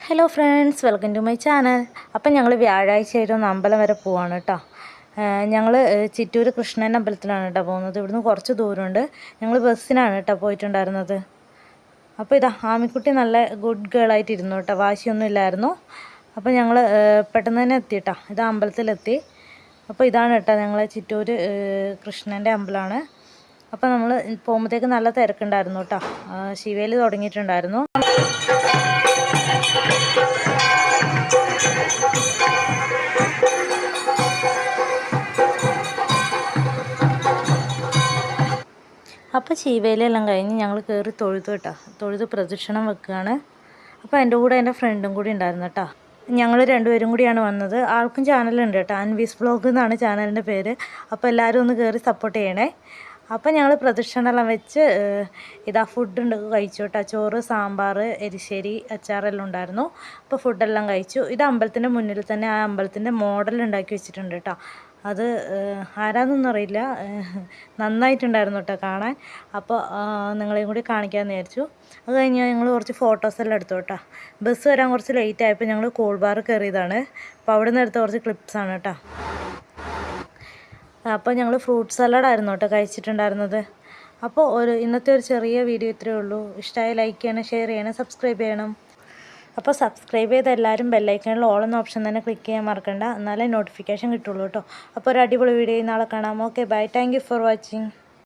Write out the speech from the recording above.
Hello friends, welcome to my channel. അപ്പം ഞങ്ങൾ വ്യാഴാഴ്ചയായിട്ട് ഒന്ന് അമ്പലം വരെ പോവാണ് കേട്ടോ. ഞങ്ങൾ ചിറ്റൂർ കൃഷ്ണൻ അമ്പലത്തിലാണ് കേട്ടോ പോകുന്നത്. ഇവിടുന്ന് കുറച്ച് ദൂരമുണ്ട്. ഞങ്ങൾ ബസ്സിനാണ് കേട്ടോ പോയിട്ടുണ്ടായിരുന്നത്. അപ്പോൾ ഇതാ ആമിക്കുട്ടി നല്ല ഗുഡ് ഗേളായിട്ട് ഇരുന്നു കേട്ടോ, വാശിയൊന്നും ഇല്ലായിരുന്നു. അപ്പോൾ ഞങ്ങൾ പെട്ടെന്ന് തന്നെ എത്തി കേട്ടോ. ഇത് അമ്പലത്തിലെത്തി. അപ്പോൾ ഇതാണ് കേട്ടോ ഞങ്ങൾ ചിറ്റൂർ കൃഷ്ണൻ്റെ അമ്പലമാണ്. അപ്പോൾ നമ്മൾ പോകുമ്പോഴത്തേക്ക് നല്ല തിരക്കുണ്ടായിരുന്നു കേട്ടോ. ശിവേലി തുടങ്ങിയിട്ടുണ്ടായിരുന്നു. അപ്പോൾ ശിവേലിയെല്ലാം കഴിഞ്ഞ് ഞങ്ങൾ കയറി തൊഴുതു കേട്ടോ. തൊഴുത് പ്രദക്ഷിണം വെക്കുകയാണ്. അപ്പോൾ എൻ്റെ കൂടെ എൻ്റെ ഫ്രണ്ടും കൂടി ഉണ്ടായിരുന്നു കേട്ടോ. ഞങ്ങൾ രണ്ടുപേരും കൂടിയാണ് വന്നത്. ആൾക്കും ചാനലുണ്ട് കേട്ടോ, അൻവീസ് വ്ലോഗ് എന്നാണ് ചാനലിൻ്റെ പേര്. അപ്പോൾ എല്ലാവരും ഒന്ന് കയറി സപ്പോർട്ട് ചെയ്യണേ. അപ്പോൾ ഞങ്ങൾ പ്രദക്ഷിണമെല്ലാം വെച്ച് ഇതാ ഫുഡ് കഴിച്ചു കേട്ടോ. ചോറ്, സാമ്പാർ, എരിശ്ശേരി, അച്ചാറെല്ലാം ഉണ്ടായിരുന്നു. അപ്പോൾ ഫുഡെല്ലാം കഴിച്ചു. ഇത് അമ്പലത്തിൻ്റെ മുന്നിൽ തന്നെ ആ അമ്പലത്തിൻ്റെ മോഡൽ ഉണ്ടാക്കി വെച്ചിട്ടുണ്ട് കേട്ടോ. അത് ആരാന്നൊന്നും അറിയില്ല, നന്നായിട്ടുണ്ടായിരുന്നു കേട്ടോ കാണാൻ. അപ്പോൾ നിങ്ങളെയും കൂടി കാണിക്കാമെന്ന് വിചാരിച്ചു. അത് കഴിഞ്ഞ് ഞങ്ങൾ കുറച്ച് ഫോട്ടോസെല്ലാം എടുത്തു കേട്ടോ. ബസ് വരാൻ കുറച്ച് ലേറ്റ് ആയപ്പോൾ ഞങ്ങൾ കൂൾബാർ കയറിയതാണ്. അപ്പോൾ അവിടെ നിന്ന് എടുത്ത കുറച്ച് ക്ലിപ്സാണ് കേട്ടോ. അപ്പോൾ ഞങ്ങൾ ഫ്രൂട്ട് സലാഡായിരുന്നു കേട്ടോ കഴിച്ചിട്ടുണ്ടായിരുന്നത്. അപ്പോൾ ഇന്നത്തെ ഒരു ചെറിയ വീഡിയോ ഇത്രയേ ഉള്ളൂ. ഇഷ്ടമായി ലൈക്ക് ചെയ്യണം, ഷെയർ ചെയ്യണം, സബ്സ്ക്രൈബ് ചെയ്യണം. അപ്പോൾ സബ്സ്ക്രൈബ് ചെയ്ത എല്ലാവരും ബെല്ലൈക്കണിൽ ഓൾ എന്ന ഓപ്ഷൻ തന്നെ ക്ലിക്ക് ചെയ്യാൻ മറക്കണ്ട, എന്നാലേ നോട്ടിഫിക്കേഷൻ കിട്ടുള്ളൂ കേട്ടോ. അപ്പോൾ ഒരു അടിപൊളി വീഡിയോ നാളെ കാണാം. Okay bye, thank you for watching.